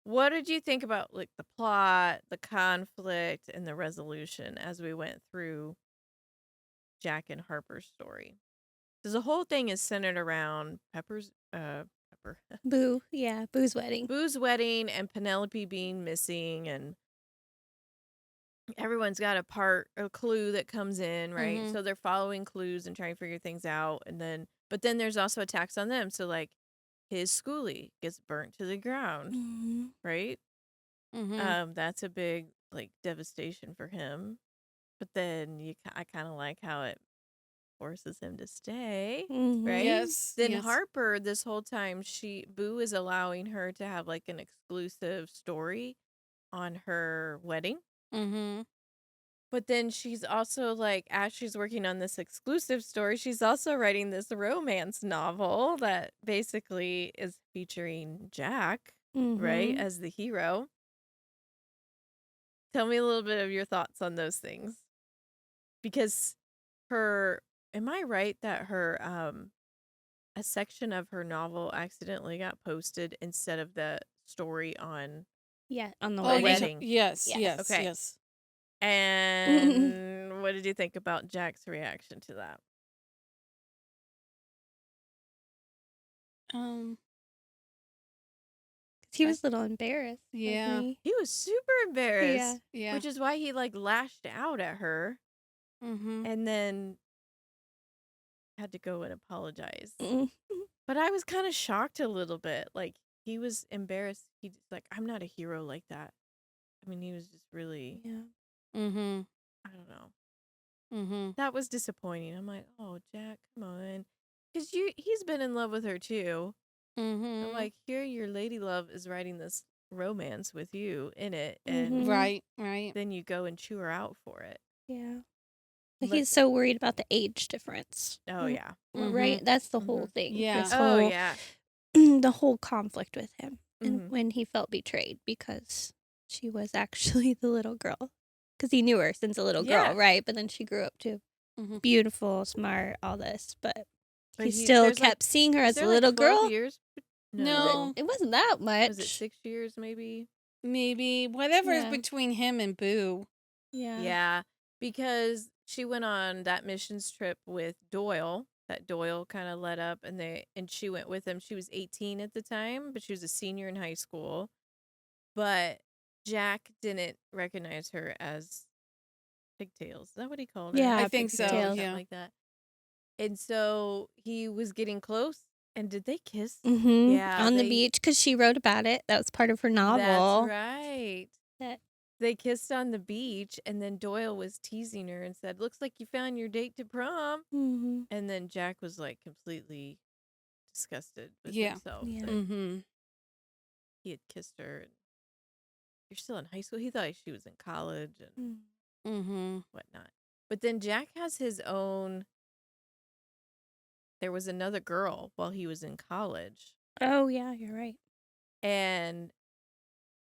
[SPEAKER 1] what did you think about like the plot, the conflict, and the resolution as we went through Jack and Harper's story? Because the whole thing is centered around Pepper,
[SPEAKER 3] Boo, yeah, Boo's wedding.
[SPEAKER 1] Boo's wedding and Penelope being missing, and everyone's got a clue that comes in, right?
[SPEAKER 2] Mhm.
[SPEAKER 1] So they're following clues and trying to figure things out, but then there's also attacks on them. So like his schoolie gets burnt to the ground,
[SPEAKER 3] Mm-hmm.
[SPEAKER 1] right?
[SPEAKER 2] Mm-hmm.
[SPEAKER 1] That's a big like devastation for him. But then I kind of like how it forces him to stay, right?
[SPEAKER 2] Yes.
[SPEAKER 1] Then
[SPEAKER 2] yes.
[SPEAKER 1] Harper, this whole time, Boo is allowing her to have like an exclusive story on her wedding.
[SPEAKER 2] Mm-hmm.
[SPEAKER 1] But then she's also like, as she's working on this exclusive story, she's also writing this romance novel that basically is featuring Jack, right,
[SPEAKER 3] Mm-hmm.
[SPEAKER 1] as the hero. Tell me a little bit of your thoughts on those things. Because am I right that a section of her novel accidentally got posted instead of the story on
[SPEAKER 3] Yeah, on the
[SPEAKER 2] Oh,
[SPEAKER 1] the
[SPEAKER 3] wedding.
[SPEAKER 1] wedding?
[SPEAKER 2] Yes.
[SPEAKER 3] Yes.
[SPEAKER 2] Yes.
[SPEAKER 1] Okay.
[SPEAKER 2] Yes.
[SPEAKER 1] And what did you think about Jack's reaction to that?
[SPEAKER 3] He was a little embarrassed.
[SPEAKER 2] Yeah.
[SPEAKER 3] wasn't he?
[SPEAKER 1] He was super embarrassed,
[SPEAKER 2] Yeah.
[SPEAKER 1] which is why he like lashed out at her
[SPEAKER 2] Mm-hmm.
[SPEAKER 1] and then had to go and apologize.
[SPEAKER 3] Mm.
[SPEAKER 1] But I was kind of shocked a little bit. Like he was embarrassed. He's like, I'm not a hero like that. I mean, he was just really,
[SPEAKER 3] Yeah.
[SPEAKER 2] Mm-hmm.
[SPEAKER 1] I don't know.
[SPEAKER 2] Mm-hmm.
[SPEAKER 1] That was disappointing. I'm like, oh, Jack, come on. Because he's been in love with her too.
[SPEAKER 2] Mm-hmm.
[SPEAKER 1] I'm like, here your lady love is writing this romance with you in it.
[SPEAKER 3] Mhm.
[SPEAKER 1] And
[SPEAKER 2] Right. Right.
[SPEAKER 1] then you go and chew her out for it.
[SPEAKER 3] Yeah. But
[SPEAKER 1] But,
[SPEAKER 3] he's so worried about the age difference.
[SPEAKER 1] oh, yeah.
[SPEAKER 3] Right? That's the whole
[SPEAKER 1] Mhm.
[SPEAKER 3] thing.
[SPEAKER 2] Yeah.
[SPEAKER 3] This
[SPEAKER 1] Oh,
[SPEAKER 3] whole,
[SPEAKER 1] yeah.
[SPEAKER 3] the whole conflict with him. And
[SPEAKER 1] Mhm.
[SPEAKER 3] when he felt betrayed because she was actually the little girl. Because he knew her since a little
[SPEAKER 1] Yeah.
[SPEAKER 3] girl, right? But then she grew up to
[SPEAKER 2] Mhm.
[SPEAKER 3] beautiful, smart, all this. But
[SPEAKER 1] But
[SPEAKER 3] he still
[SPEAKER 1] there's
[SPEAKER 3] kept seeing her
[SPEAKER 1] is
[SPEAKER 3] as a
[SPEAKER 1] there
[SPEAKER 3] little
[SPEAKER 1] 12
[SPEAKER 3] girl.
[SPEAKER 1] years?
[SPEAKER 2] No.
[SPEAKER 3] It wasn't that much.
[SPEAKER 1] Was it 6 years maybe?
[SPEAKER 2] Maybe whatever is
[SPEAKER 3] Yeah.
[SPEAKER 2] between him and Boo.
[SPEAKER 3] Yeah.
[SPEAKER 1] Yeah, because she went on that missions trip with Doyle. That Doyle kind of led up, and she went with him. She was 18 at the time, but she was a senior in high school. But Jack didn't recognize her as Pigtails. Is that what he called her?
[SPEAKER 3] Yeah,
[SPEAKER 2] I think so,
[SPEAKER 1] Pigtails or something
[SPEAKER 2] yeah.
[SPEAKER 1] like that. And so he was getting close. And did they kiss?
[SPEAKER 3] Mm-hmm.
[SPEAKER 1] Yeah,
[SPEAKER 3] On the
[SPEAKER 1] they-
[SPEAKER 3] beach because she wrote about it. That was part of her novel.
[SPEAKER 1] That's right.
[SPEAKER 3] That-
[SPEAKER 1] They kissed on the beach, and then Doyle was teasing her and said, "Looks like you found your date to prom."
[SPEAKER 3] Mhm.
[SPEAKER 1] And then Jack was like completely disgusted with
[SPEAKER 2] Yeah.
[SPEAKER 1] himself
[SPEAKER 3] Yeah.
[SPEAKER 1] that
[SPEAKER 2] Mm-hmm.
[SPEAKER 1] he had kissed her. And you're still in high school. He thought she was in college and
[SPEAKER 3] Mm.
[SPEAKER 2] Mm-hmm.
[SPEAKER 1] whatnot. But then Jack has his own. There was another girl while he was in college,
[SPEAKER 3] Oh, yeah, you're right.
[SPEAKER 1] and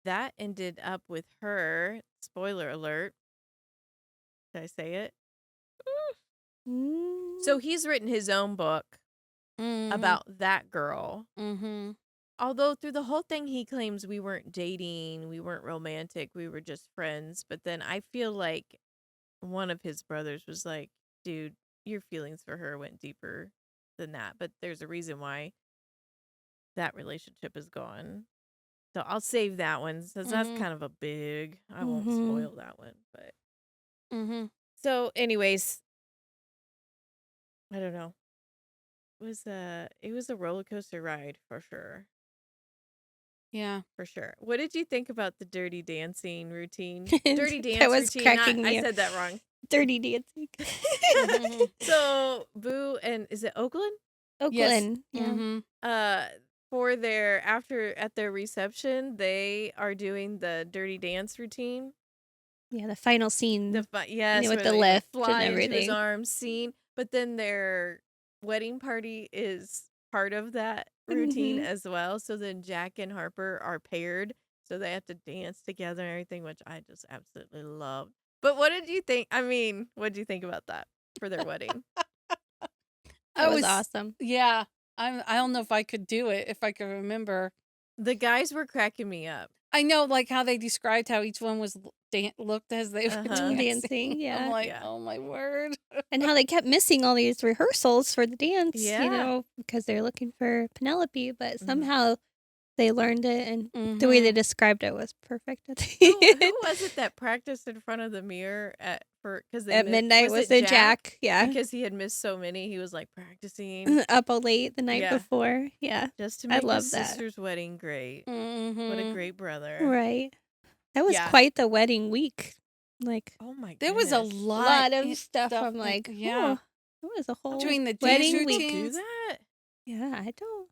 [SPEAKER 1] that ended up with her. Spoiler alert. Did I say it? So he's written his own book
[SPEAKER 2] Mm-hmm.
[SPEAKER 1] about that girl.
[SPEAKER 2] Mm-hmm.
[SPEAKER 1] Although through the whole thing he claims we weren't dating, we weren't romantic, we were just friends. But then I feel like one of his brothers was like, dude, your feelings for her went deeper than that. But there's a reason why that relationship is gone. So I'll save that one since that's
[SPEAKER 2] Mhm.
[SPEAKER 1] kind of a big, I won't
[SPEAKER 3] Mhm.
[SPEAKER 1] spoil that one. But
[SPEAKER 2] Mm-hmm.
[SPEAKER 1] so anyways, I don't know. It was a roller coaster ride for sure.
[SPEAKER 2] Yeah.
[SPEAKER 1] For sure. What did you think about the dirty dancing routine?
[SPEAKER 3] That
[SPEAKER 1] Dirty dance
[SPEAKER 3] was
[SPEAKER 1] routine.
[SPEAKER 3] cracking
[SPEAKER 1] I
[SPEAKER 3] me
[SPEAKER 1] said that wrong.
[SPEAKER 3] Dirty dancing.
[SPEAKER 2] Mhm.
[SPEAKER 1] So Boo and is it Oakland?
[SPEAKER 3] Oakland. Yeah.
[SPEAKER 2] Mm-hmm.
[SPEAKER 1] For at their reception, they are doing the dirty dance routine.
[SPEAKER 3] Yeah, the final scene.
[SPEAKER 1] Yes,
[SPEAKER 3] with
[SPEAKER 1] where
[SPEAKER 3] the
[SPEAKER 1] they
[SPEAKER 3] lift
[SPEAKER 1] fly
[SPEAKER 3] and
[SPEAKER 1] into his
[SPEAKER 3] everything.
[SPEAKER 1] arms scene. But then their wedding party is part of that routine
[SPEAKER 3] Mhm.
[SPEAKER 1] as well. So then Jack and Harper are paired, so they have to dance together and everything, which I just absolutely loved. But what did you think? I mean, what did you think about that for their wedding?
[SPEAKER 3] That was awesome.
[SPEAKER 2] Yeah. I don't know if I could do it if I could remember.
[SPEAKER 1] The guys were cracking me up.
[SPEAKER 2] I know, like how they described how each one was looked as they were
[SPEAKER 1] Uh-huh.
[SPEAKER 2] dancing.
[SPEAKER 3] Dancing, yeah.
[SPEAKER 2] I'm like,
[SPEAKER 1] Yeah.
[SPEAKER 2] oh my word.
[SPEAKER 3] And how they kept missing all these rehearsals for the dance,
[SPEAKER 1] Yeah.
[SPEAKER 3] because they're looking for Penelope, but
[SPEAKER 1] Mhm.
[SPEAKER 3] somehow they learned it, and the way they
[SPEAKER 2] Mhm.
[SPEAKER 3] described it was perfect at the
[SPEAKER 1] Who
[SPEAKER 3] end.
[SPEAKER 1] was it that practiced in front of the mirror because
[SPEAKER 3] At midnight was it Jack? Yeah.
[SPEAKER 1] Because he had missed so many, he was like practicing
[SPEAKER 3] Up all late the night
[SPEAKER 1] Yeah.
[SPEAKER 3] before. Yeah.
[SPEAKER 1] just to
[SPEAKER 3] I
[SPEAKER 1] make
[SPEAKER 3] love
[SPEAKER 1] his
[SPEAKER 3] that.
[SPEAKER 1] sister's wedding great.
[SPEAKER 2] Mhm.
[SPEAKER 1] What a great brother!
[SPEAKER 3] Right. That was
[SPEAKER 1] Yeah.
[SPEAKER 3] quite the wedding week. Like,
[SPEAKER 1] Oh my
[SPEAKER 2] There was a
[SPEAKER 1] goodness.
[SPEAKER 2] lot,
[SPEAKER 3] lot of stuff. I'm
[SPEAKER 2] in-
[SPEAKER 3] like,
[SPEAKER 2] yeah.
[SPEAKER 3] oh, it was a whole
[SPEAKER 2] Between the dance
[SPEAKER 3] wedding
[SPEAKER 1] People
[SPEAKER 3] week.
[SPEAKER 1] do
[SPEAKER 2] routines.
[SPEAKER 1] that?
[SPEAKER 3] Yeah, I don't.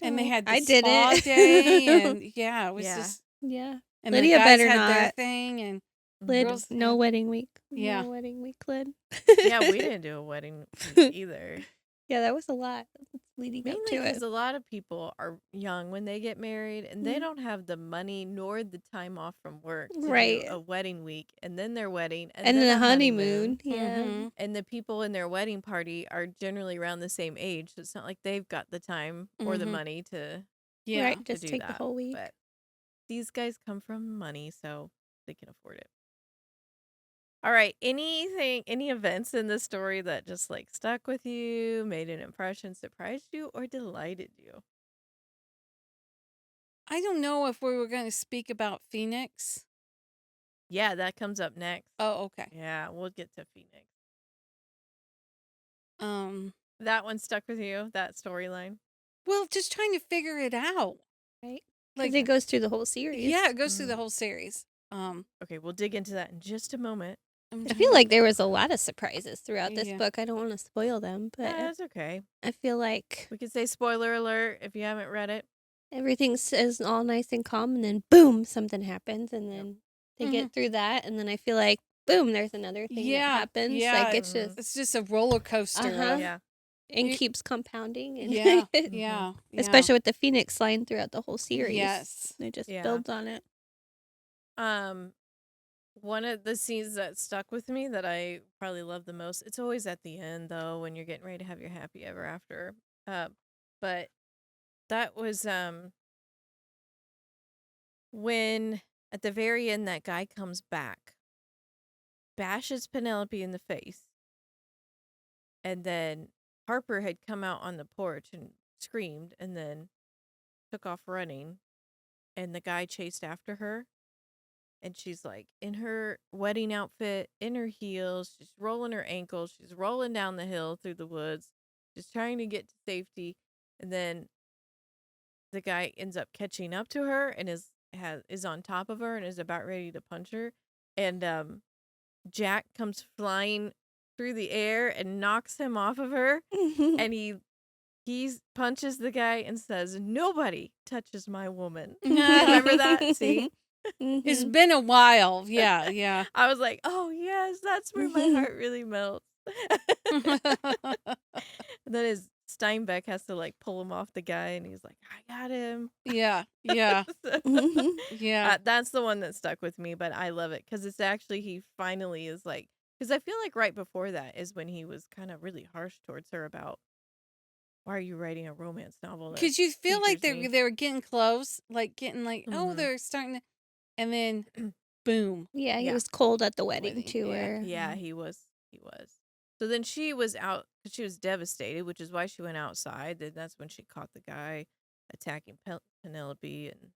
[SPEAKER 2] And they had the
[SPEAKER 3] I did
[SPEAKER 2] spa
[SPEAKER 3] it.
[SPEAKER 2] day, and yeah, it was
[SPEAKER 1] Yeah.
[SPEAKER 2] just.
[SPEAKER 3] Yeah.
[SPEAKER 2] And
[SPEAKER 3] Lydia
[SPEAKER 2] the guys
[SPEAKER 3] better
[SPEAKER 2] had their
[SPEAKER 3] not.
[SPEAKER 2] thing, and
[SPEAKER 3] Lid,
[SPEAKER 2] girls
[SPEAKER 3] no
[SPEAKER 2] had-
[SPEAKER 3] wedding week.
[SPEAKER 2] Yeah.
[SPEAKER 3] No wedding week, Lid.
[SPEAKER 1] Yeah, we didn't do a wedding week either.
[SPEAKER 3] Yeah, that was a lot leading up
[SPEAKER 1] Mainly
[SPEAKER 3] to it.
[SPEAKER 1] because a lot of people are young when they get married, and they
[SPEAKER 3] Mhm.
[SPEAKER 1] don't have the money nor the time off from work to
[SPEAKER 3] Right.
[SPEAKER 1] do a wedding week, and then their wedding,
[SPEAKER 3] And
[SPEAKER 1] then
[SPEAKER 3] then the
[SPEAKER 1] a
[SPEAKER 3] honeymoon. Yeah.
[SPEAKER 2] Mhm.
[SPEAKER 1] And the people in their wedding party are generally around the same age. So it's not like they've got the time or the
[SPEAKER 2] Mhm.
[SPEAKER 1] money to
[SPEAKER 2] Yeah.
[SPEAKER 3] Right.
[SPEAKER 1] to
[SPEAKER 3] Just
[SPEAKER 1] do
[SPEAKER 3] take the
[SPEAKER 1] that.
[SPEAKER 3] whole week.
[SPEAKER 1] But these guys come from money, so they can afford it. All right. Any events in this story that just like stuck with you, made an impression, surprised you, or delighted you?
[SPEAKER 2] I don't know if we were going to speak about Phoenix.
[SPEAKER 1] Yeah, that comes up next.
[SPEAKER 2] Oh, okay.
[SPEAKER 1] Yeah, we'll get to Phoenix.
[SPEAKER 2] Um.
[SPEAKER 1] That one stuck with you, that storyline?
[SPEAKER 2] Well, just trying to figure it out.
[SPEAKER 3] Right.
[SPEAKER 2] Like,
[SPEAKER 3] Because it goes through the whole series.
[SPEAKER 2] yeah, it goes through the whole series.
[SPEAKER 1] Okay, we'll dig into that in just a moment.
[SPEAKER 2] I'm
[SPEAKER 3] I feel
[SPEAKER 2] trying
[SPEAKER 3] like
[SPEAKER 2] to-
[SPEAKER 3] there was a lot of surprises throughout this
[SPEAKER 2] Yeah.
[SPEAKER 3] book. I don't want to spoil them, but
[SPEAKER 1] That's okay.
[SPEAKER 3] I feel like
[SPEAKER 1] We could say spoiler alert if you haven't read it.
[SPEAKER 3] everything's all nice and calm, and then boom, something happens, and then they
[SPEAKER 2] Mhm.
[SPEAKER 3] get through that, and then I feel like boom, there's another thing that
[SPEAKER 2] Yeah,
[SPEAKER 3] happens.
[SPEAKER 2] yeah,
[SPEAKER 3] Like it's
[SPEAKER 1] Mhm.
[SPEAKER 3] just
[SPEAKER 2] It's just a roller coaster.
[SPEAKER 3] Uh-huh.
[SPEAKER 2] Of,
[SPEAKER 1] Yeah.
[SPEAKER 3] and
[SPEAKER 2] You-
[SPEAKER 3] keeps compounding, and
[SPEAKER 2] yeah,
[SPEAKER 1] Mhm.
[SPEAKER 2] yeah, yeah.
[SPEAKER 3] especially with the Phoenix line throughout the whole series.
[SPEAKER 2] Yes.
[SPEAKER 3] It just
[SPEAKER 1] Yeah.
[SPEAKER 3] builds on it.
[SPEAKER 1] One of the scenes that stuck with me that I probably love the most, it's always at the end though, when you're getting ready to have your happy ever after. But that was when at the very end that guy comes back, bashes Penelope in the face, and then Harper had come out on the porch and screamed and then took off running, and the guy chased after her. And she's like in her wedding outfit, in her heels, she's rolling her ankles, she's rolling down the hill through the woods, just trying to get to safety. And then the guy ends up catching up to her and is on top of her and is about ready to punch her. And Jack comes flying through the air and knocks him off of her. And he punches the guy and says, "Nobody touches my woman." Remember that? See?
[SPEAKER 2] It's been a while. Yeah, yeah.
[SPEAKER 1] I was like, "Oh yes, that's where my heart really melts." And then his Steinbeck has to like pull him off the guy, and he's like, "I got him."
[SPEAKER 2] yeah, yeah,
[SPEAKER 1] So,
[SPEAKER 2] yeah.
[SPEAKER 1] that's the one that stuck with me, but I love it because it's actually he finally is like, because I feel like right before that is when he was kind of really harsh towards her about, why are you writing a romance novel? that
[SPEAKER 2] Because you feel like
[SPEAKER 1] features me?"
[SPEAKER 2] they were getting close, like getting like, oh,
[SPEAKER 1] Mhm.
[SPEAKER 2] they're starting to, and then boom.
[SPEAKER 3] Yeah, he
[SPEAKER 1] Yeah.
[SPEAKER 3] was cold at the wedding
[SPEAKER 2] Wedding,
[SPEAKER 3] to
[SPEAKER 2] yeah.
[SPEAKER 3] her.
[SPEAKER 1] Yeah, he was. He was. So then she was out because she was devastated, which is why she went outside. Then that's when she caught the guy attacking Penelope and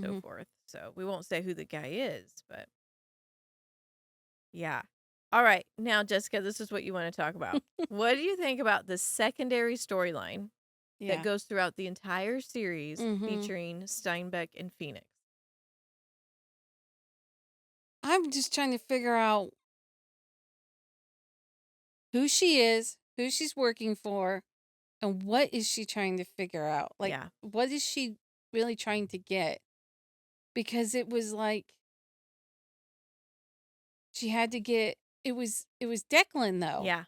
[SPEAKER 1] so
[SPEAKER 2] Mhm.
[SPEAKER 1] forth. So we won't say who the guy is, but yeah. All right. Now, Jessica, this is what you want to talk about. What do you think about the secondary storyline
[SPEAKER 2] Yeah.
[SPEAKER 1] that goes throughout the entire series
[SPEAKER 2] Mhm.
[SPEAKER 1] featuring Steinbeck and Phoenix?
[SPEAKER 2] I'm just trying to figure out who she is, who she's working for, and what is she trying to figure out? Like,
[SPEAKER 1] Yeah.
[SPEAKER 2] what is she really trying to get? Because it was like she had to get. It was Declan though.
[SPEAKER 1] Yeah.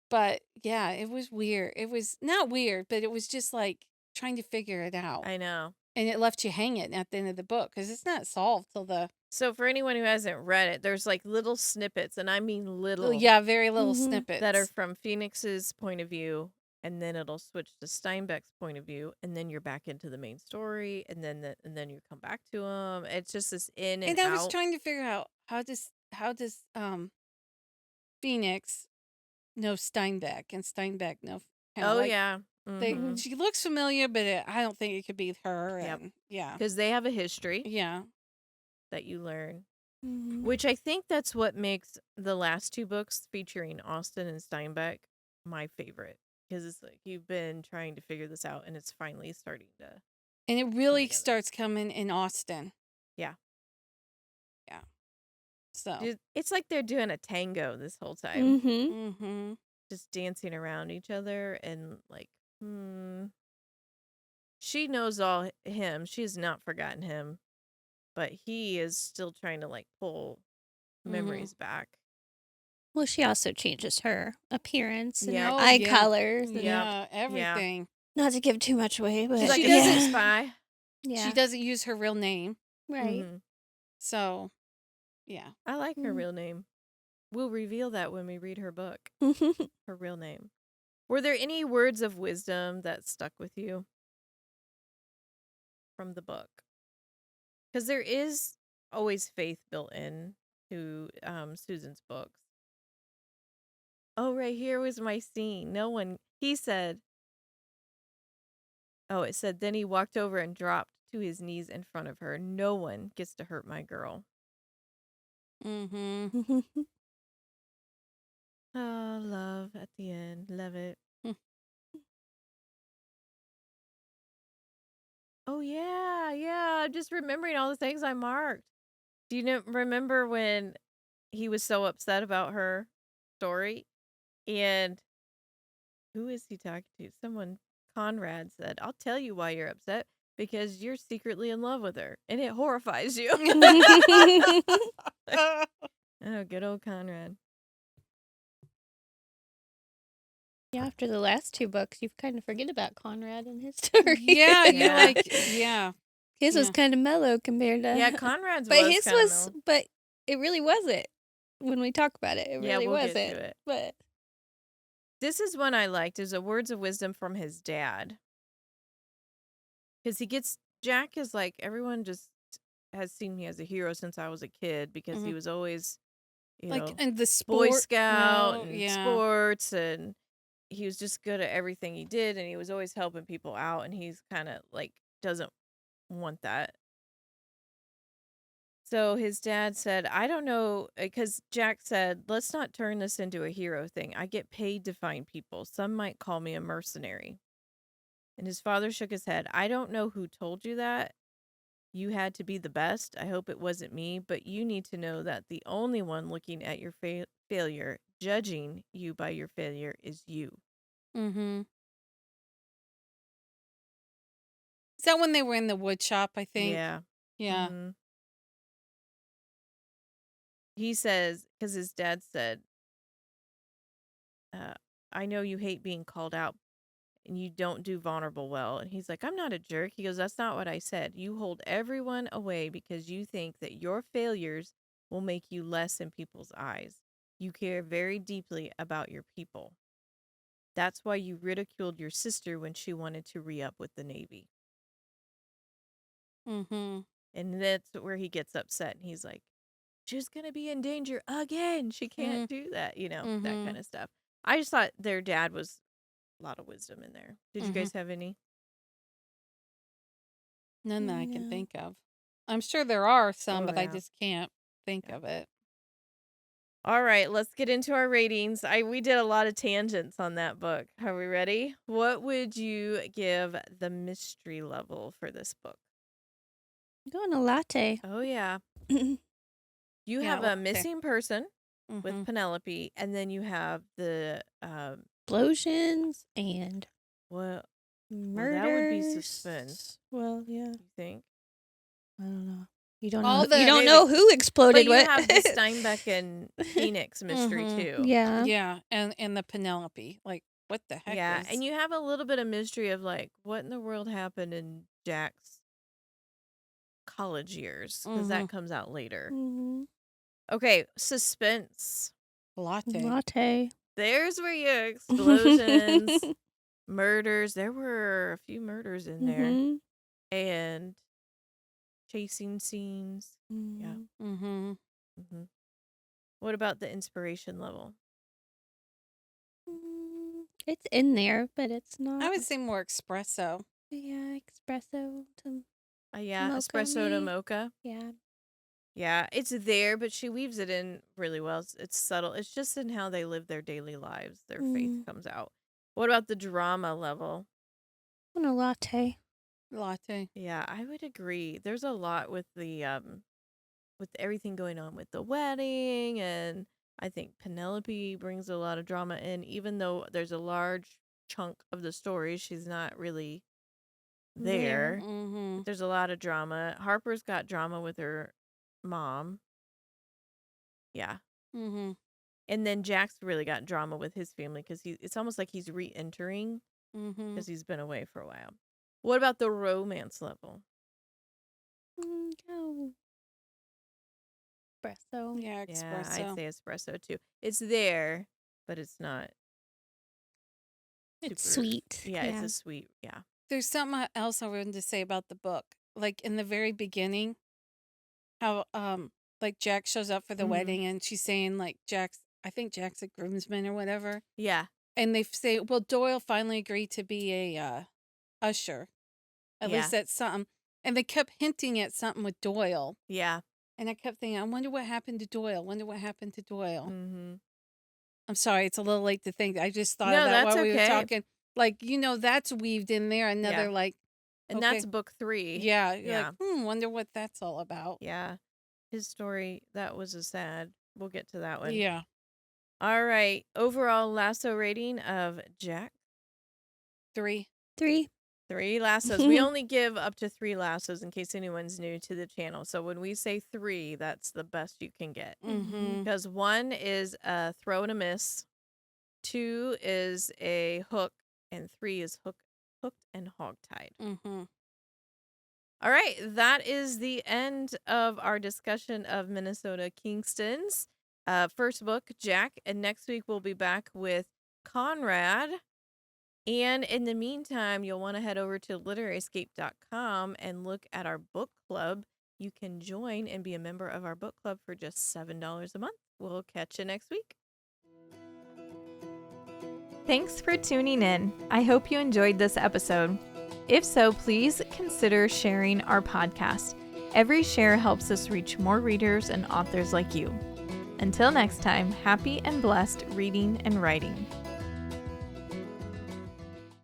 [SPEAKER 2] But yeah, it was weird. It was not weird, but it was just like trying to figure it out.
[SPEAKER 1] I know.
[SPEAKER 2] And it left you hanging at the end of the book because it's not solved till the.
[SPEAKER 1] So for anyone who hasn't read it, there's like little snippets, and I mean little.
[SPEAKER 2] Yeah, very little
[SPEAKER 3] Mhm.
[SPEAKER 2] snippets.
[SPEAKER 1] That are from Phoenix's point of view, and then it'll switch to Steinbeck's point of view, and then you're back into the main story, and then you come back to him. It's just this in and
[SPEAKER 2] And I was
[SPEAKER 1] out.
[SPEAKER 2] trying to figure out how does Phoenix know Steinbeck and Steinbeck know.
[SPEAKER 1] Oh yeah,
[SPEAKER 2] They
[SPEAKER 3] Mhm.
[SPEAKER 2] she looks familiar, but I don't think it could be her.
[SPEAKER 1] Yep.
[SPEAKER 2] And yeah,
[SPEAKER 1] because they have a history
[SPEAKER 2] yeah,
[SPEAKER 1] that you learn,
[SPEAKER 3] Mhm.
[SPEAKER 1] which I think that's what makes the last two books featuring Austen and Steinbeck my favorite, because it's like you've been trying to figure this out, and it's finally starting to.
[SPEAKER 2] and it really
[SPEAKER 1] together.
[SPEAKER 2] starts coming in Austen.
[SPEAKER 1] Yeah.
[SPEAKER 2] Yeah. So.
[SPEAKER 1] Dude, it's like they're doing a tango this whole time.
[SPEAKER 3] Mhm.
[SPEAKER 2] Mm-hmm.
[SPEAKER 1] Just dancing around each other and like, she knows all him. She has not forgotten him, but he is still trying to like pull memories back.
[SPEAKER 3] Well, she also changes her appearance and
[SPEAKER 1] Yeah.
[SPEAKER 3] her
[SPEAKER 2] Oh,
[SPEAKER 3] eye
[SPEAKER 2] yeah.
[SPEAKER 3] colors. And
[SPEAKER 2] Yeah, everything.
[SPEAKER 3] not to give too much away, but
[SPEAKER 1] She's like
[SPEAKER 2] She
[SPEAKER 1] a
[SPEAKER 2] doesn't-
[SPEAKER 1] secret spy.
[SPEAKER 3] Yeah.
[SPEAKER 2] She doesn't use her real name,
[SPEAKER 3] Right.
[SPEAKER 1] Mhm.
[SPEAKER 2] so yeah.
[SPEAKER 1] I like her
[SPEAKER 3] Mm.
[SPEAKER 1] real name. We'll reveal that when we read her book. Her real name. Were there any words of wisdom that stuck with you from the book? Because there is always faith built in to Susan's books. Oh, right here was my scene. No one, he said, oh, it said, then he walked over and dropped to his knees in front of her. No one gets to hurt my girl.
[SPEAKER 2] Mm-hmm.
[SPEAKER 1] Oh, love at the end. Love it. Oh, yeah. I'm just remembering all the things I marked. Do you remember when he was so upset about her story? And who is he talking to? Someone, Conrad said, I'll tell you why you're upset because you're secretly in love with her and it horrifies you. Oh, good old Conrad.
[SPEAKER 3] Yeah, after the last 2 books, you kind of forget about Conrad and his story.
[SPEAKER 2] Yeah, you
[SPEAKER 1] Yeah.
[SPEAKER 2] like, yeah.
[SPEAKER 3] His was
[SPEAKER 2] Yeah.
[SPEAKER 3] kind of mellow compared to.
[SPEAKER 1] Yeah, Conrad's
[SPEAKER 3] but
[SPEAKER 1] was
[SPEAKER 3] his
[SPEAKER 1] kind of
[SPEAKER 3] was, but it really wasn't. When we talk about it, it
[SPEAKER 1] Yeah,
[SPEAKER 3] really
[SPEAKER 1] we'll
[SPEAKER 3] wasn't.
[SPEAKER 1] get to it.
[SPEAKER 3] But
[SPEAKER 1] This is one I liked. Is a words of wisdom from his dad. Because Jack is like, everyone just has seen me as a hero since I was a kid because he was always,
[SPEAKER 2] Like, and the
[SPEAKER 1] Boy
[SPEAKER 2] sport.
[SPEAKER 1] Scout
[SPEAKER 2] No,
[SPEAKER 1] and
[SPEAKER 2] yeah.
[SPEAKER 1] sports, and he was just good at everything he did, and he was always helping people out, and he's kind of like doesn't want that. So his dad said, I don't know, because Jack said, let's not turn this into a hero thing. I get paid to find people. Some might call me a mercenary. And his father shook his head. I don't know who told you that. You had to be the best. I hope it wasn't me, but you need to know that the only one looking at your failure, judging you by your failure, is you.
[SPEAKER 2] Mm-hmm. Is that when they were in the wood shop, I think?
[SPEAKER 1] Yeah.
[SPEAKER 2] Yeah.
[SPEAKER 1] Mhm. He says, because his dad said, I know you hate being called out and you don't do vulnerable well. And he's like, I'm not a jerk. He goes, that's not what I said. You hold everyone away because you think that your failures will make you less in people's eyes. You care very deeply about your people. That's why you ridiculed your sister when she wanted to re-up with the Navy.
[SPEAKER 2] Mm-hmm.
[SPEAKER 1] And that's where he gets upset. And he's like, she's going to be in danger again. She can't do that, that kind of stuff. I just thought their dad was a lot of wisdom in there. Did you guys have any?
[SPEAKER 2] None that I can
[SPEAKER 3] No.
[SPEAKER 2] think of. I'm sure there are some,
[SPEAKER 1] Oh,
[SPEAKER 2] but I
[SPEAKER 1] yeah.
[SPEAKER 2] just can't think
[SPEAKER 1] Yeah.
[SPEAKER 2] of it.
[SPEAKER 1] All right, let's get into our ratings. We did a lot of tangents on that book. Are we ready? What would you give the mystery level for this book?
[SPEAKER 3] I'm going a latte.
[SPEAKER 1] Oh, yeah. You
[SPEAKER 2] Yeah,
[SPEAKER 1] have a
[SPEAKER 2] latte.
[SPEAKER 1] missing person
[SPEAKER 2] Mhm.
[SPEAKER 1] with Penelope, and then you have the
[SPEAKER 3] Explosions and
[SPEAKER 1] well,
[SPEAKER 3] murders.
[SPEAKER 1] that would be suspense.
[SPEAKER 3] Well, yeah.
[SPEAKER 1] You think?
[SPEAKER 3] I don't know. You don't
[SPEAKER 2] All
[SPEAKER 3] know.
[SPEAKER 2] the-
[SPEAKER 3] You don't know who
[SPEAKER 1] But
[SPEAKER 3] exploded
[SPEAKER 1] you
[SPEAKER 3] what.
[SPEAKER 1] have the Steinbeck and Phoenix mystery
[SPEAKER 2] Mhm.
[SPEAKER 1] too.
[SPEAKER 3] Yeah.
[SPEAKER 2] Yeah, and the Penelope. Like, what the heck
[SPEAKER 1] Yeah,
[SPEAKER 2] is...
[SPEAKER 1] and you have a little bit of mystery of like what in the world happened in Jack's college years because that comes out later.
[SPEAKER 3] Mhm.
[SPEAKER 1] Okay, suspense.
[SPEAKER 2] Latte.
[SPEAKER 3] Latte.
[SPEAKER 1] There's where your explosions, murders. There were a few murders in there,
[SPEAKER 3] Mhm.
[SPEAKER 1] and chasing scenes. Yeah.
[SPEAKER 2] Mm-hmm.
[SPEAKER 1] hmm What about the inspiration level?
[SPEAKER 3] It's in there, but it's not.
[SPEAKER 2] I would say more espresso.
[SPEAKER 3] Yeah, espresso to
[SPEAKER 1] Yeah,
[SPEAKER 3] mocha
[SPEAKER 1] espresso to
[SPEAKER 3] me.
[SPEAKER 1] mocha.
[SPEAKER 3] Yeah.
[SPEAKER 1] Yeah, it's there, but she weaves it in really well. It's subtle. It's just in how they live their daily lives. Their faith comes out. What about the drama level?
[SPEAKER 3] I want a latte.
[SPEAKER 2] Latte.
[SPEAKER 1] Yeah, I would agree. There's a lot with the with everything going on with the wedding, and I think Penelope brings a lot of drama in, even though there's a large chunk of the story she's not really there.
[SPEAKER 2] Mm-hmm.
[SPEAKER 1] But there's a lot of drama. Harper's got drama with her mom. Yeah.
[SPEAKER 2] Mm-hmm.
[SPEAKER 1] And then Jack's really got drama with his family because it's almost like he's re-entering
[SPEAKER 2] Mm-hmm.
[SPEAKER 1] because he's been away for a while. What about the romance level?
[SPEAKER 3] Oh. Espresso.
[SPEAKER 2] Yeah,
[SPEAKER 1] Yeah,
[SPEAKER 2] espresso.
[SPEAKER 1] I'd say espresso too. It's there, but it's not.
[SPEAKER 3] It's
[SPEAKER 1] super-
[SPEAKER 3] sweet.
[SPEAKER 1] Yeah, it's a sweet. Yeah.
[SPEAKER 2] There's something else I wanted to say about the book. Like in the very beginning, how like Jack shows up for the
[SPEAKER 1] Mhm.
[SPEAKER 2] wedding and she's saying like I think Jack's a groomsman or whatever.
[SPEAKER 1] Yeah.
[SPEAKER 2] And they say, well, Doyle finally agreed to be a usher. At
[SPEAKER 1] Yeah.
[SPEAKER 2] least that's something. And they kept hinting at something with Doyle.
[SPEAKER 1] Yeah.
[SPEAKER 2] And I kept thinking, I wonder what happened to Doyle. Wonder what happened to Doyle.
[SPEAKER 1] Mm-hmm.
[SPEAKER 2] I'm sorry, it's a little late to think. I just thought
[SPEAKER 1] No,
[SPEAKER 2] of that
[SPEAKER 1] that's
[SPEAKER 2] while we were
[SPEAKER 1] okay.
[SPEAKER 2] talking. Like, that's weaved in there. Another
[SPEAKER 1] Yeah.
[SPEAKER 2] like
[SPEAKER 1] And
[SPEAKER 2] Okay.
[SPEAKER 1] that's book 3.
[SPEAKER 2] Yeah. You're
[SPEAKER 1] Yeah.
[SPEAKER 2] like, wonder what that's all about.
[SPEAKER 1] Yeah. His story, that was a sad. We'll get to that one.
[SPEAKER 2] Yeah.
[SPEAKER 1] All right. Overall lasso rating of Jack.
[SPEAKER 2] 3.
[SPEAKER 3] 3.
[SPEAKER 1] 3 lassos. We only give up to 3 lassos in case anyone's new to the channel. So when we say 3, that's the best you can get.
[SPEAKER 2] Mm-hmm.
[SPEAKER 1] Because 1 is a throw and a miss, 2 is a hook, and 3 is hooked and hogtied.
[SPEAKER 2] Mm-hmm.
[SPEAKER 1] All right, that is the end of our discussion of Minnesota Kingstons. First book, Jack, and next week we'll be back with Conrad. And in the meantime, you'll want to head over to literaryescape.com and look at our book club. You can join and be a member of our book club for just $7 a month. We'll catch you next week.
[SPEAKER 4] Thanks for tuning in. I hope you enjoyed this episode. If so, please consider sharing our podcast. Every share helps us reach more readers and authors like you. Until next time, happy and blessed reading and writing.